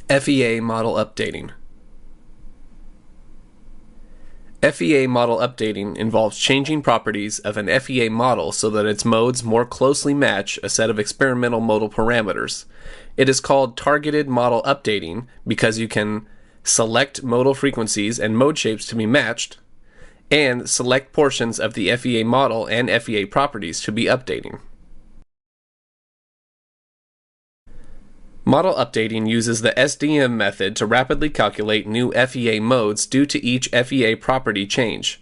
FEA Model Updating. FEA model updating involves changing properties of an FEA model so that its modes more closely match a set of experimental modal parameters. It is called targeted model updating because you can select modal frequencies and mode shapes to be matched, and select portions of the FEA model and FEA properties to be updating. Model updating uses the SDM method to rapidly calculate new FEA modes due to each FEA property change.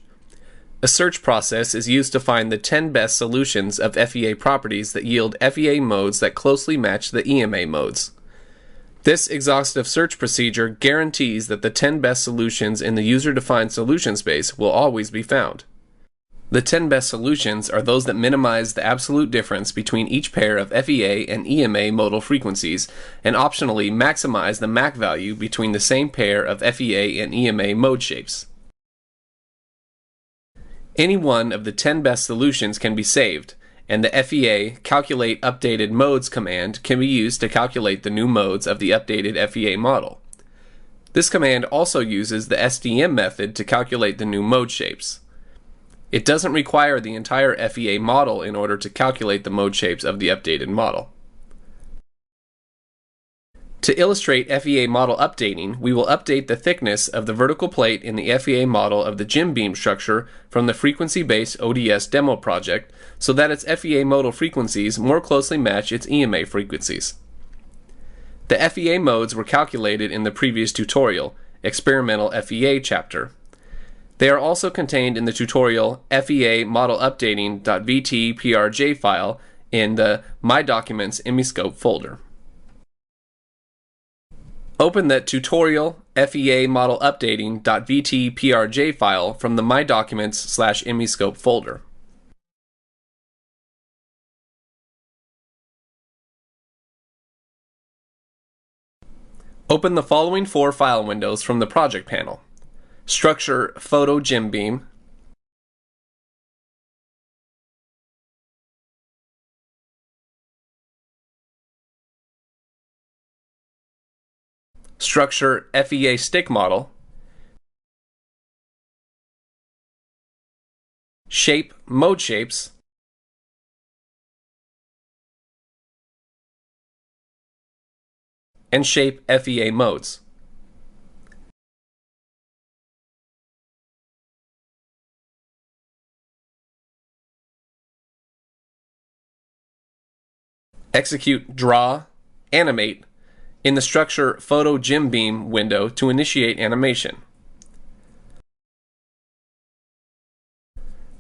A search process is used to find the 10 best solutions of FEA properties that yield FEA modes that closely match the EMA modes. This exhaustive search procedure guarantees that the 10 best solutions in the user-defined solution space will always be found. The 10 best solutions are those that minimize the absolute difference between each pair of FEA and EMA modal frequencies, and optionally maximize the MAC value between the same pair of FEA and EMA mode shapes. Any one of the 10 best solutions can be saved, and the FEA Calculate Updated Modes command can be used to calculate the new modes of the updated FEA model. This command also uses the SDM method to calculate the new mode shapes. It doesn't require the entire FEA model in order to calculate the mode shapes of the updated model. To illustrate FEA model updating, we will update the thickness of the vertical plate in the FEA model of the Jim beam structure from the frequency-based ODS demo project so that its FEA modal frequencies more closely match its EMA frequencies. The FEA modes were calculated in the previous tutorial, Experimental FEA chapter. They are also contained in the tutorial FEA Model Updating.vtprj file in the My Documents ME'scope folder. Open the tutorial FEA Model Updating.vtprj file from the My Documents/ME'scope folder. Open the following 4 file windows from the project panel. Structure Photo Jim Beam, Structure FEA Stick Model, Shape Mode Shapes, and Shape FEA Modes. Execute Draw, Animate in the Structure Photo Jim Beam window to initiate animation.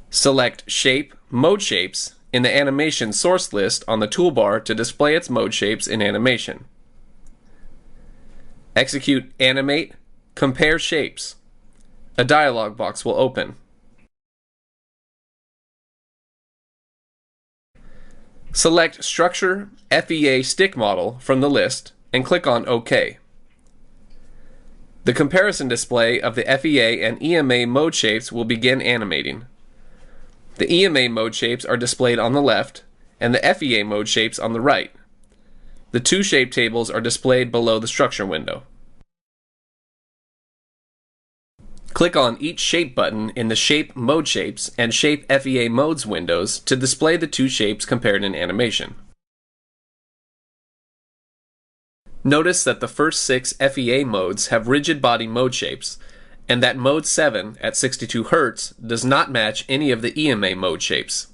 Select Shape Mode Shapes in the Animation Source list on the toolbar to display its mode shapes in animation. Execute Animate, Compare Shapes. A dialog box will open. Select Structure FEA Stick Model from the list and click on OK. The comparison display of the FEA and EMA mode shapes will begin animating. The EMA mode shapes are displayed on the left and the FEA mode shapes on the right. The two shape tables are displayed below the structure window. Click on each shape button in the Shape Mode Shapes and Shape FEA Modes windows to display the two shapes compared in animation. Notice that the first 6 FEA modes have rigid body mode shapes, and that Mode 7 at 62 Hz does not match any of the EMA mode shapes.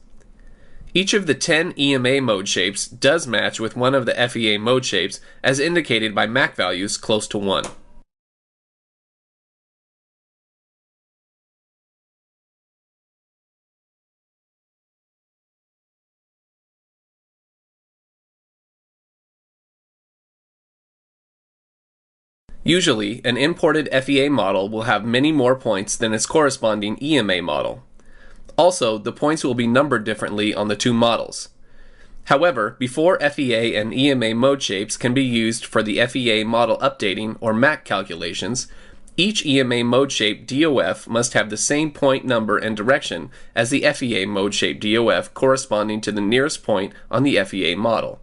Each of the 10 EMA mode shapes does match with one of the FEA mode shapes as indicated by MAC values close to 1. Usually, an imported FEA model will have many more points than its corresponding EMA model. Also, the points will be numbered differently on the two models. However, before FEA and EMA mode shapes can be used for the FEA model updating or MAC calculations, each EMA mode shape DOF must have the same point number and direction as the FEA mode shape DOF corresponding to the nearest point on the FEA model.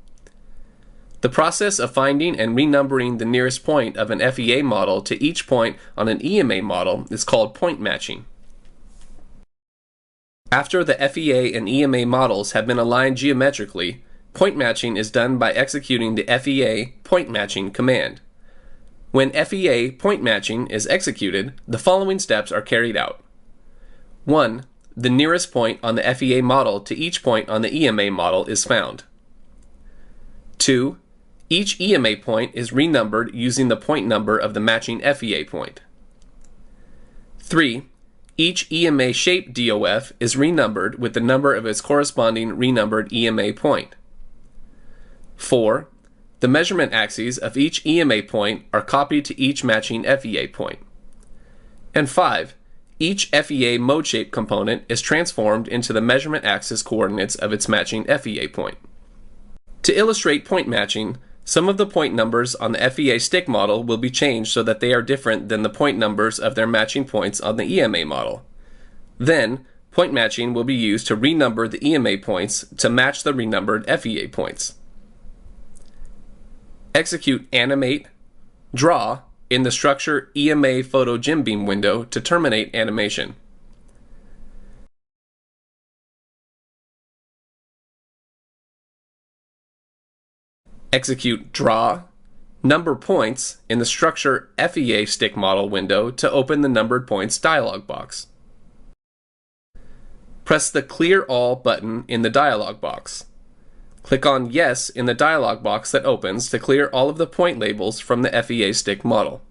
The process of finding and renumbering the nearest point of an FEA model to each point on an EMA model is called point matching. After the FEA and EMA models have been aligned geometrically, point matching is done by executing the FEA point matching command. When FEA point matching is executed, the following steps are carried out. 1. The nearest point on the FEA model to each point on the EMA model is found. 2. Each EMA point is renumbered using the point number of the matching FEA point. 3. Each EMA shape DOF is renumbered with the number of its corresponding renumbered EMA point. 4. The measurement axes of each EMA point are copied to each matching FEA point. And 5. Each FEA mode shape component is transformed into the measurement axis coordinates of its matching FEA point. To illustrate point matching, some of the point numbers on the FEA stick model will be changed so that they are different than the point numbers of their matching points on the EMA model. Then, point matching will be used to renumber the EMA points to match the renumbered FEA points. Execute Animate, Draw in the structure EMA Photo Gym Beam window to terminate animation. Execute Draw, Number Points in the Structure FEA Stick Model window to open the Numbered Points dialog box. Press the Clear All button in the dialog box. Click on Yes in the dialog box that opens to clear all of the point labels from the FEA Stick model.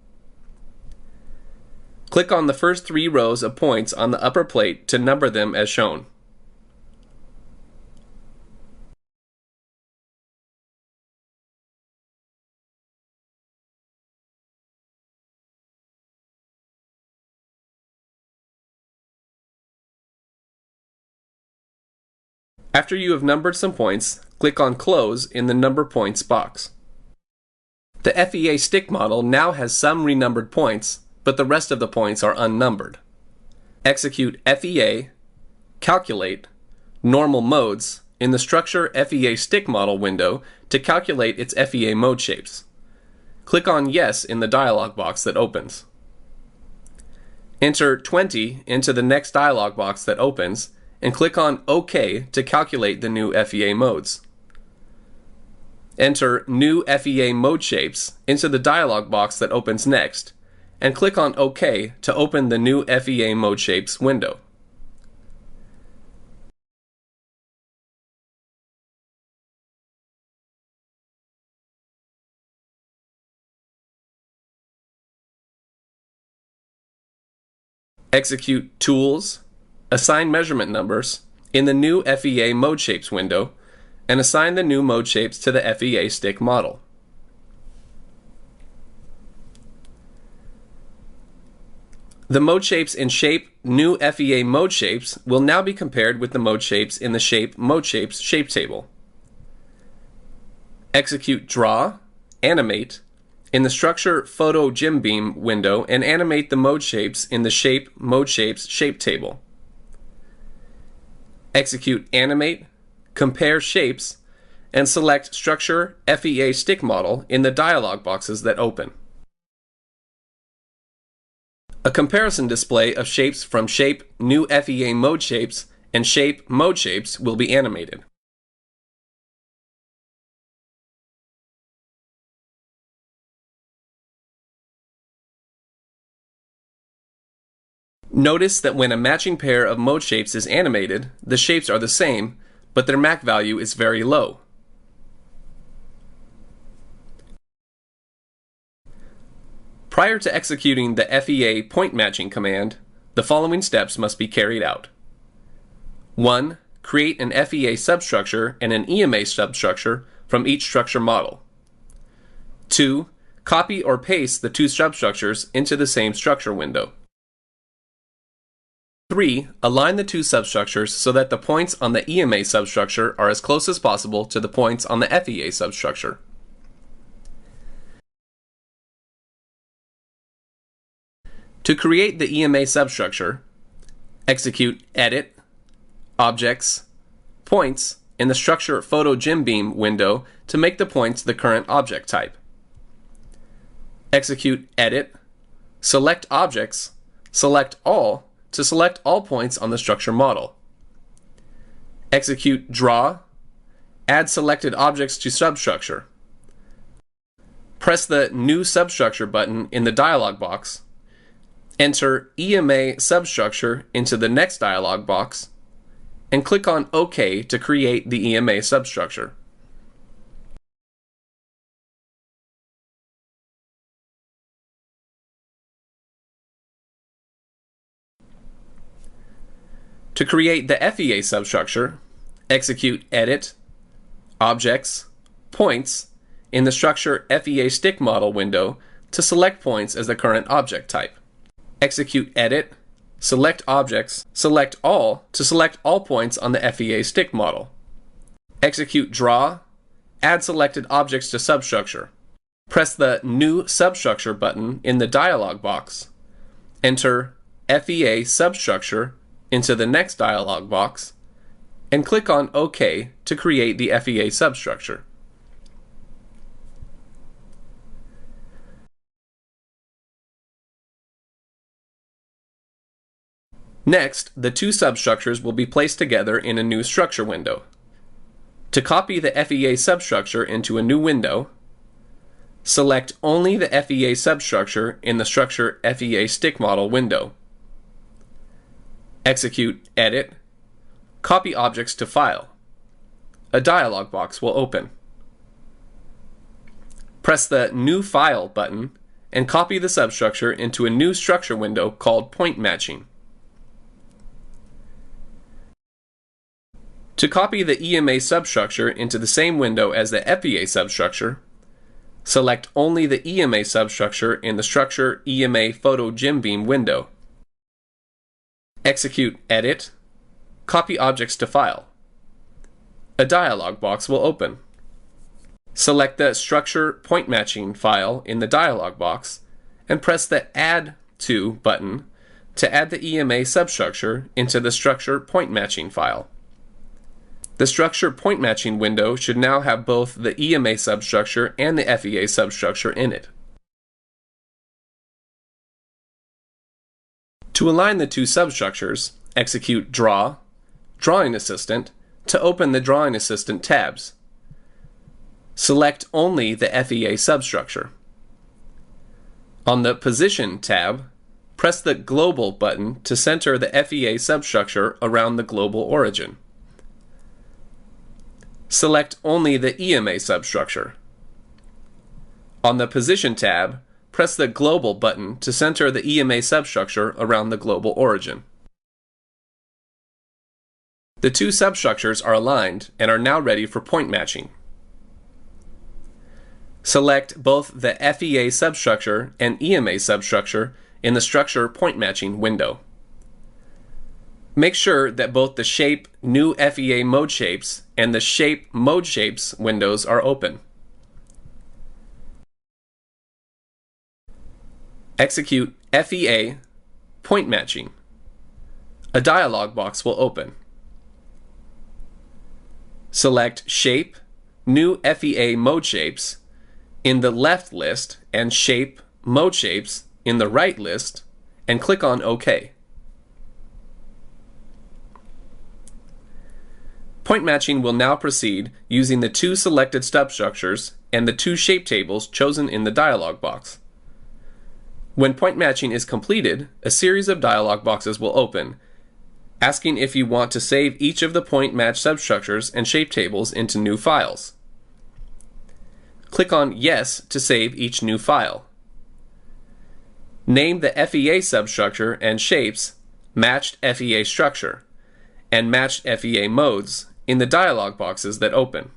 Click on the first 3 rows of points on the upper plate to number them as shown. After you have numbered some points, click on Close in the Number Points box. The FEA stick model now has some renumbered points, but the rest of the points are unnumbered. Execute FEA, Calculate, Normal Modes in the Structure FEA Stick Model window to calculate its FEA mode shapes. Click on Yes in the dialog box that opens. Enter 20 into the next dialog box that opens, and click on OK to calculate the new FEA modes. Enter New FEA Mode Shapes into the dialog box that opens next, and click on OK to open the new FEA Mode Shapes window. Execute Tools, Assign Measurement Numbers in the new FEA Mode Shapes window, and assign the new mode shapes to the FEA stick model. The mode shapes in Shape New FEA Mode Shapes will now be compared with the mode shapes in the Shape Mode Shapes shape table. Execute Draw, Animate in the Structure Photo Gym Beam window and animate the mode shapes in the Shape Mode Shapes shape table. Execute Animate, Compare Shapes, and select Structure FEA Stick Model in the dialog boxes that open. A comparison display of shapes from Shape New FEA Mode Shapes and Shape Mode Shapes will be animated. Notice that when a matching pair of mode shapes is animated, the shapes are the same, but their MAC value is very low. Prior to executing the FEA point matching command, the following steps must be carried out. 1. Create an FEA substructure and an EMA substructure from each structure model. 2. Copy or paste the 2 substructures into the same structure window. 3. Align the 2 substructures so that the points on the EMA substructure are as close as possible to the points on the FEA substructure. To create the EMA substructure, execute Edit, Objects, Points, in the Structure Photo Gym Beam window to make the points the current object type. Execute Edit, select Objects, select All to select all points on the structure model. Execute Draw, add selected objects to substructure. Press the New Substructure button in the dialog box. Enter EMA substructure into the next dialog box, and click on OK to create the EMA substructure. To create the FEA substructure, execute Edit, Objects, Points in the Structure FEA Stick Model window to select points as the current object type. Execute Edit, select Objects, select All to select all points on the FEA Stick Model. Execute Draw, add selected objects to substructure. Press the New Substructure button in the dialog box. Enter FEA Substructure into the next dialog box, and click on OK to create the FEA substructure. Next, the two substructures will be placed together in a new structure window. To copy the FEA substructure into a new window, select only the FEA substructure in the Structure FEA Stick Model window. Execute Edit, Copy Objects to File. A dialog box will open. Press the New File button and copy the substructure into a new structure window called Point Matching. To copy the EMA substructure into the same window as the FEA substructure, select only the EMA substructure in the Structure EMA Photo Gym Beam window. Execute Edit, Copy Objects to File. A dialog box will open. Select the Structure Point Matching file in the dialog box and press the Add To button to add the EMA substructure into the Structure Point Matching file. The Structure Point Matching window should now have both the EMA substructure and the FEA substructure in it. To align the two substructures, execute Draw, Drawing Assistant to open the Drawing Assistant tabs. Select only the FEA substructure. On the Position tab, press the Global button to center the FEA substructure around the global origin. Select only the EMA substructure. On the Position tab, press the Global button to center the EMA substructure around the global origin. The two substructures are aligned and are now ready for point matching. Select both the FEA substructure and EMA substructure in the Structure Point Matching window. Make sure that both the Shape New FEA Mode Shapes and the Shape Mode Shapes windows are open. Execute FEA Point Matching. A dialog box will open. Select Shape New FEA Mode Shapes in the left list and Shape Mode Shapes in the right list, and click on OK. Point matching will now proceed using the two selected substructures and the two shape tables chosen in the dialog box. When point matching is completed, a series of dialog boxes will open, asking if you want to save each of the point match substructures and shape tables into new files. Click on Yes to save each new file. Name the FEA substructure and shapes Matched FEA Structure and Matched FEA Modes in the dialog boxes that open.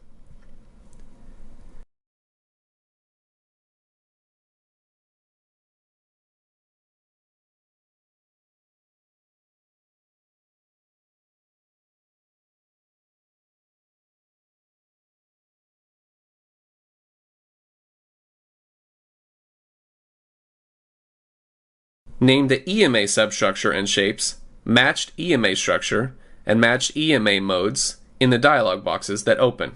Name the EMA substructure and shapes Matched EMA Structure and Matched EMA Modes in the dialog boxes that open.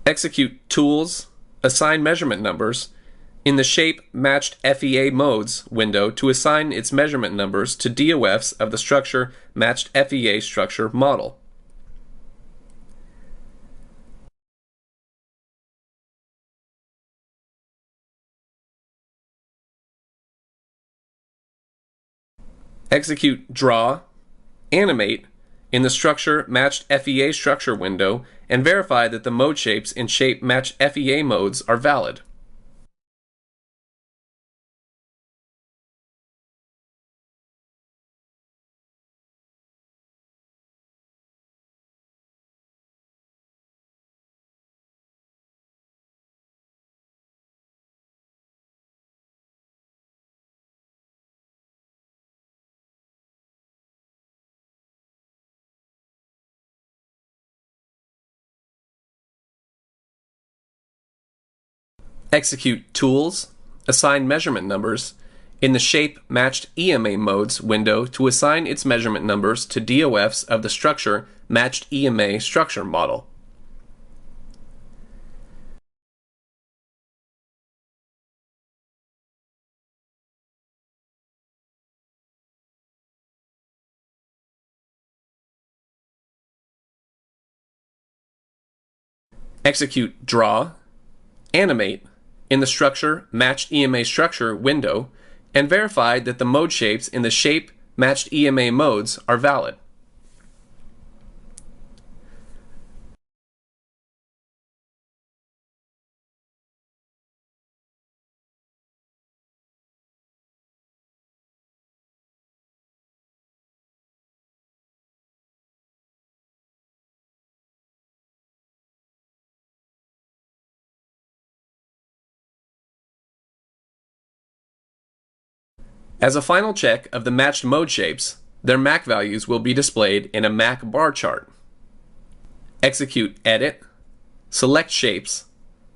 Execute Tools, Assign Measurement Numbers in the Shape Matched FEA Modes window to assign its measurement numbers to DOFs of the structure Matched FEA structure model. Execute Draw, Animate in the Structure Matched FEA structure window and verify that the mode shapes in Shape Matched FEA modes are valid. Execute Tools, Assign Measurement Numbers in the Shape Matched EMA Modes window to assign its measurement numbers to DOFs of the structure Matched EMA structure model. Execute Draw, Animate in the Structure Matched EMA structure window and verify that the mode shapes in the Shape Matched EMA modes are valid. As a final check of the matched mode shapes, their MAC values will be displayed in a MAC bar chart. Execute Edit, select Shapes,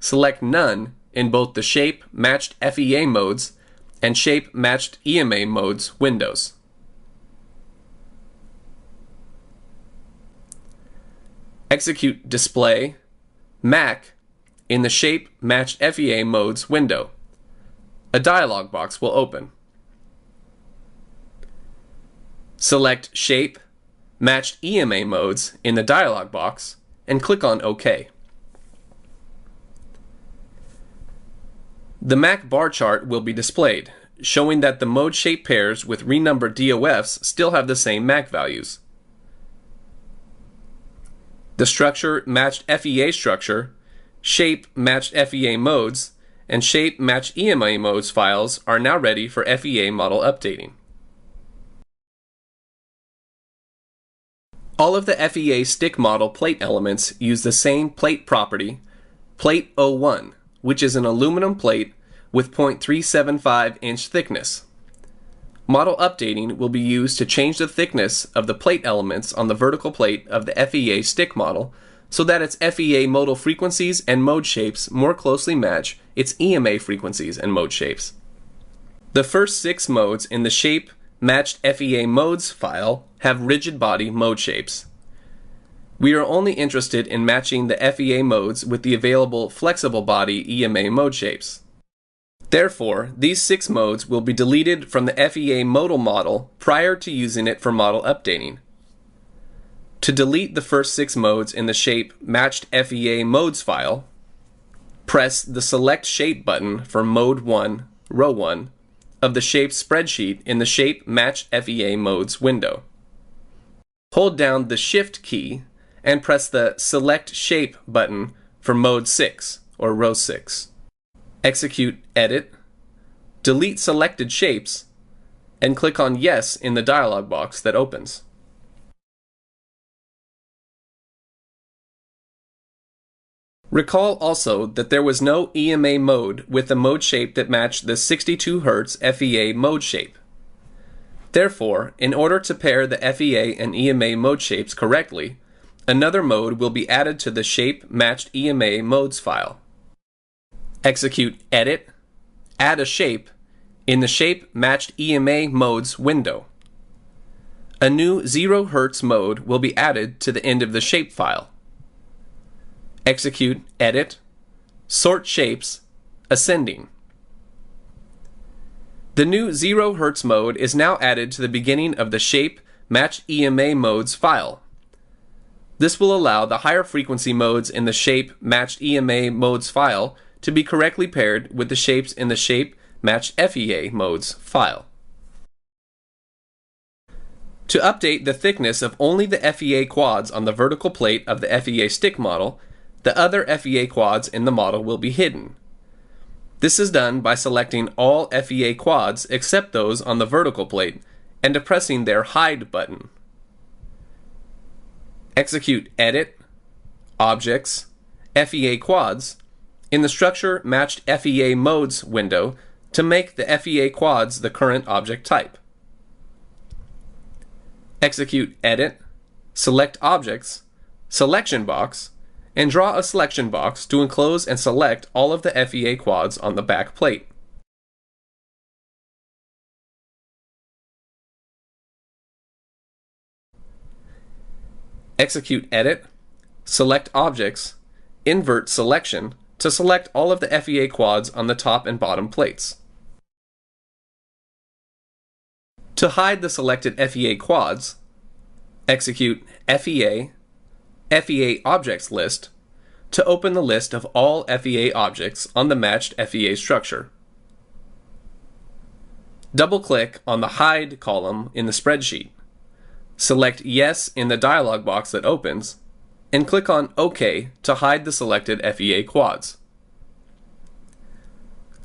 select None in both the Shape Matched FEA modes and Shape Matched EMA modes windows. Execute Display, MAC in the Shape Matched FEA modes window. A dialog box will open. Select Shape Matched EMA modes in the dialog box and click on OK. The MAC bar chart will be displayed, showing that the mode shape pairs with renumbered DOFs still have the same MAC values. The Structure Matched FEA structure, Shape Matched FEA modes, and Shape Matched EMA modes files are now ready for FEA model updating. All of the FEA stick model plate elements use the same plate property, plate 01, which is an aluminum plate with 0.375 inch thickness. Model updating will be used to change the thickness of the plate elements on the vertical plate of the FEA stick model so that its FEA modal frequencies and mode shapes more closely match its EMA frequencies and mode shapes. The first 6 modes in the Shape Matched FEA modes file have rigid body mode shapes. We are only interested in matching the FEA modes with the available flexible body EMA mode shapes. Therefore, these 6 modes will be deleted from the FEA modal model prior to using it for model updating. To delete the first 6 modes in the Shape Matched FEA modes file, press the Select Shape button for Mode 1, Row 1, of the Shape spreadsheet in the Shape Matched FEA modes window. Hold down the Shift key and press the Select Shape button for Mode 6 or Row 6. Execute Edit, delete selected shapes, and click on Yes in the dialog box that opens. Recall also that there was no EMA mode with a mode shape that matched the 62 Hz FEA mode shape. Therefore, in order to pair the FEA and EMA mode shapes correctly, another mode will be added to the Shape Matched EMA Modes file. Execute Edit, Add a Shape in the Shape Matched EMA Modes window. A new 0 Hz mode will be added to the end of the shape file. Execute Edit, Sort Shapes, Ascending. The new 0 Hz mode is now added to the beginning of the Shape Matched EMA Modes file. This will allow the higher frequency modes in the Shape Matched EMA Modes file to be correctly paired with the shapes in the Shape Matched FEA Modes file. To update the thickness of only the FEA quads on the vertical plate of the FEA stick model, the other FEA quads in the model will be hidden. This is done by selecting all FEA quads except those on the vertical plate and depressing their Hide button. Execute Edit, Objects, FEA Quads in the Structure Matched FEA Modes window to make the FEA quads the current object type. Execute Edit, Select Objects, Selection Box, and draw a selection box to enclose and select all of the FEA quads on the back plate. Execute Edit, Select Objects, Invert Selection to select all of the FEA quads on the top and bottom plates. To hide the selected FEA quads, execute FEA Objects List to open the list of all FEA objects on the matched FEA structure. Double-click on the Hide column in the spreadsheet. Select Yes in the dialog box that opens, and click on OK to hide the selected FEA quads.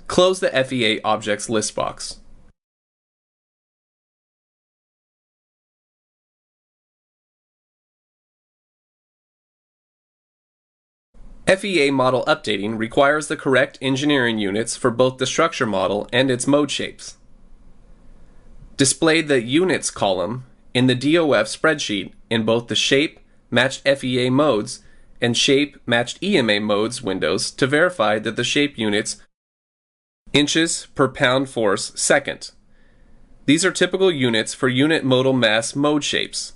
Close the FEA Objects List box. FEA model updating requires the correct engineering units for both the structure model and its mode shapes. Display the Units column in the DOF spreadsheet in both the Shape Matched FEA Modes and Shape Matched EMA Modes windows to verify that the shape units inches per pound force second. These are typical units for unit modal mass mode shapes.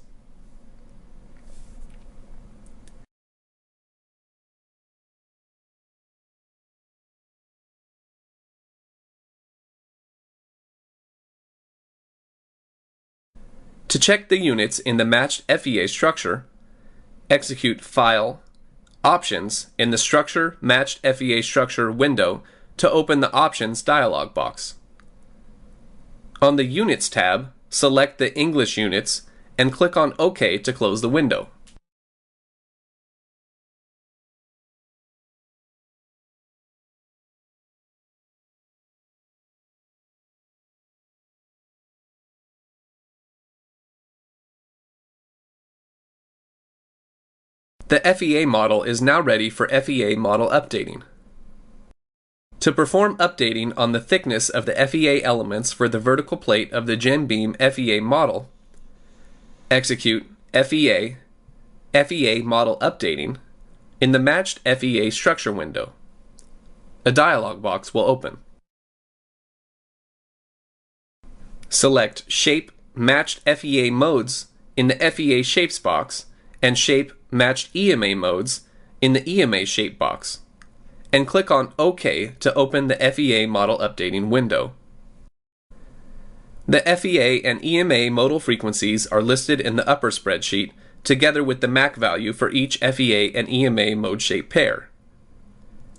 To check the units in the matched FEA structure, execute File, Options in the Structure Matched FEA Structure window to open the Options dialog box. On the Units tab, select the English units and click on OK to close the window. The FEA model is now ready for FEA model updating. To perform updating on the thickness of the FEA elements for the vertical plate of the GenBeam FEA model, execute FEA Model Updating in the Matched FEA Structure window. A dialog box will open. Select Shape Matched FEA Modes in the FEA Shapes box and Shape Matched EMA Modes in the EMA Shape box, and click on OK to open the FEA Model Updating window. The FEA and EMA modal frequencies are listed in the upper spreadsheet together with the MAC value for each FEA and EMA mode shape pair.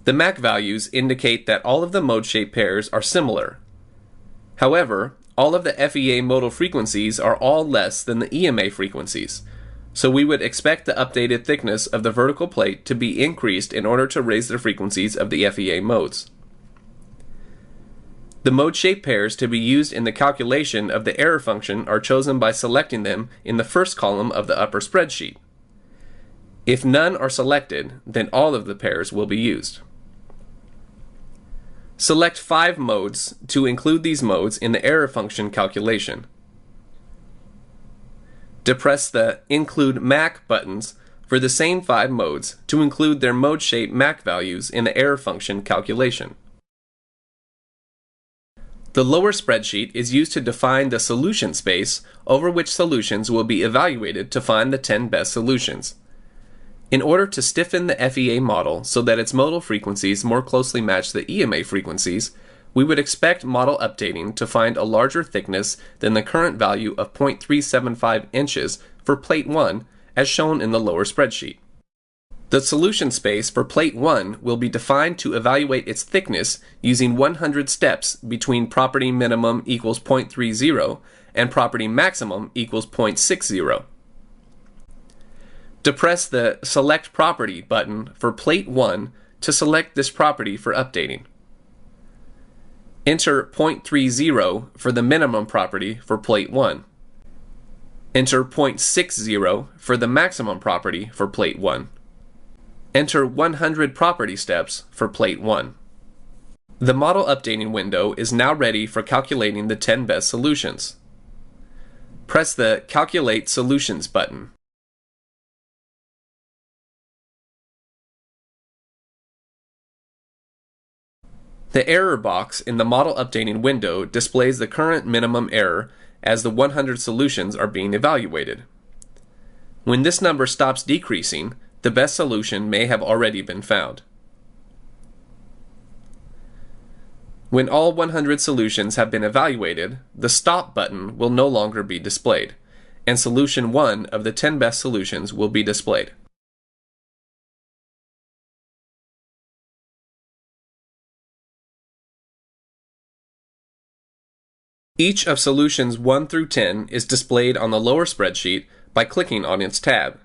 The MAC values indicate that all of the mode shape pairs are similar. However, all of the FEA modal frequencies are all less than the EMA frequencies, so we would expect the updated thickness of the vertical plate to be increased in order to raise the frequencies of the FEA modes. The mode shape pairs to be used in the calculation of the error function are chosen by selecting them in the first column of the upper spreadsheet. If none are selected, then all of the pairs will be used. Select 5 modes to include these modes in the error function calculation. Depress the Include MAC buttons for the same 5 modes to include their mode shape MAC values in the error function calculation. The lower spreadsheet is used to define the solution space over which solutions will be evaluated to find the 10 best solutions. In order to stiffen the FEA model so that its modal frequencies more closely match the EMA frequencies, we would expect model updating to find a larger thickness than the current value of 0.375 inches for plate 1 as shown in the lower spreadsheet. The solution space for plate 1 will be defined to evaluate its thickness using 100 steps between property minimum equals 0.30 and property maximum equals 0.60. Depress the Select Property button for plate 1 to select this property for updating. Enter 0.30 for the minimum property for plate 1. Enter 0.60 for the maximum property for plate 1. Enter 100 property steps for plate 1. The model updating window is now ready for calculating the 10 best solutions. Press the Calculate Solutions button. The error box in the model updating window displays the current minimum error as the 100 solutions are being evaluated. When this number stops decreasing, the best solution may have already been found. When all 100 solutions have been evaluated, the Stop button will no longer be displayed, and solution 1 of the 10 best solutions will be displayed. Each of solutions 1 through 10 is displayed on the lower spreadsheet by clicking on its tab.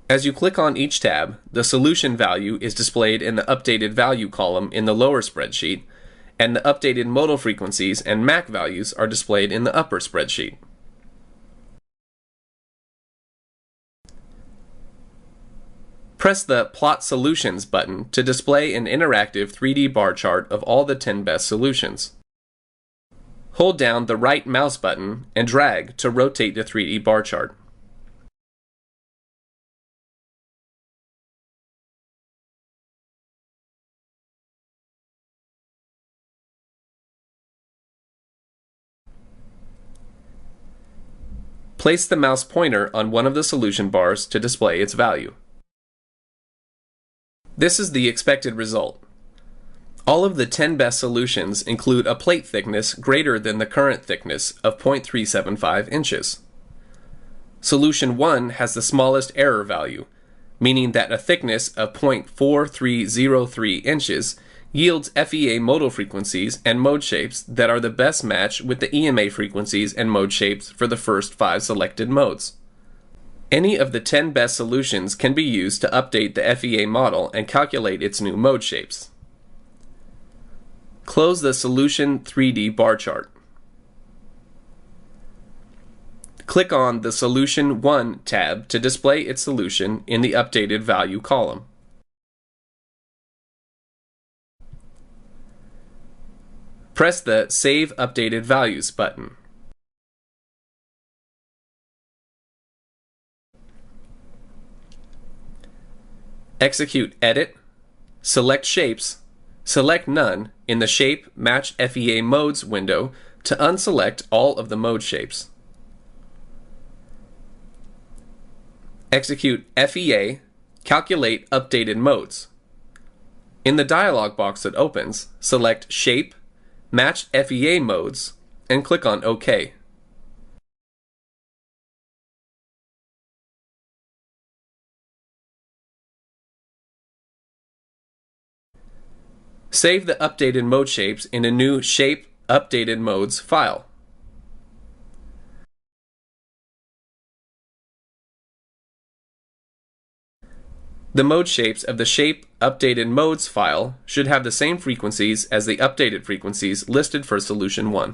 As you click on each tab, the solution value is displayed in the Updated Value column in the lower spreadsheet, and the updated modal frequencies and MAC values are displayed in the upper spreadsheet. Press the Plot Solutions button to display an interactive 3D bar chart of all the 10 best solutions. Hold down the right mouse button and drag to rotate the 3D bar chart. Place the mouse pointer on one of the solution bars to display its value. This is the expected result. All of the 10 best solutions include a plate thickness greater than the current thickness of 0.375 inches. Solution 1 has the smallest error value, meaning that a thickness of 0.4303 inches yields FEA modal frequencies and mode shapes that are the best match with the EMA frequencies and mode shapes for the first 5 selected modes. Any of the 10 best solutions can be used to update the FEA model and calculate its new mode shapes. Close the Solution 3D bar chart. Click on the Solution 1 tab to display its solution in the Updated Value column. Press the Save Updated Values button. Execute Edit, select Shapes, select None in the Shape Match FEA Modes window to unselect all of the mode shapes. Execute FEA, Calculate Updated Modes. In the dialog box that opens, select Shape, Match FEA Modes, and click on OK. Save the updated mode shapes in a new Shape Updated Modes file. The mode shapes of the Shape Updated Modes file should have the same frequencies as the updated frequencies listed for Solution 1.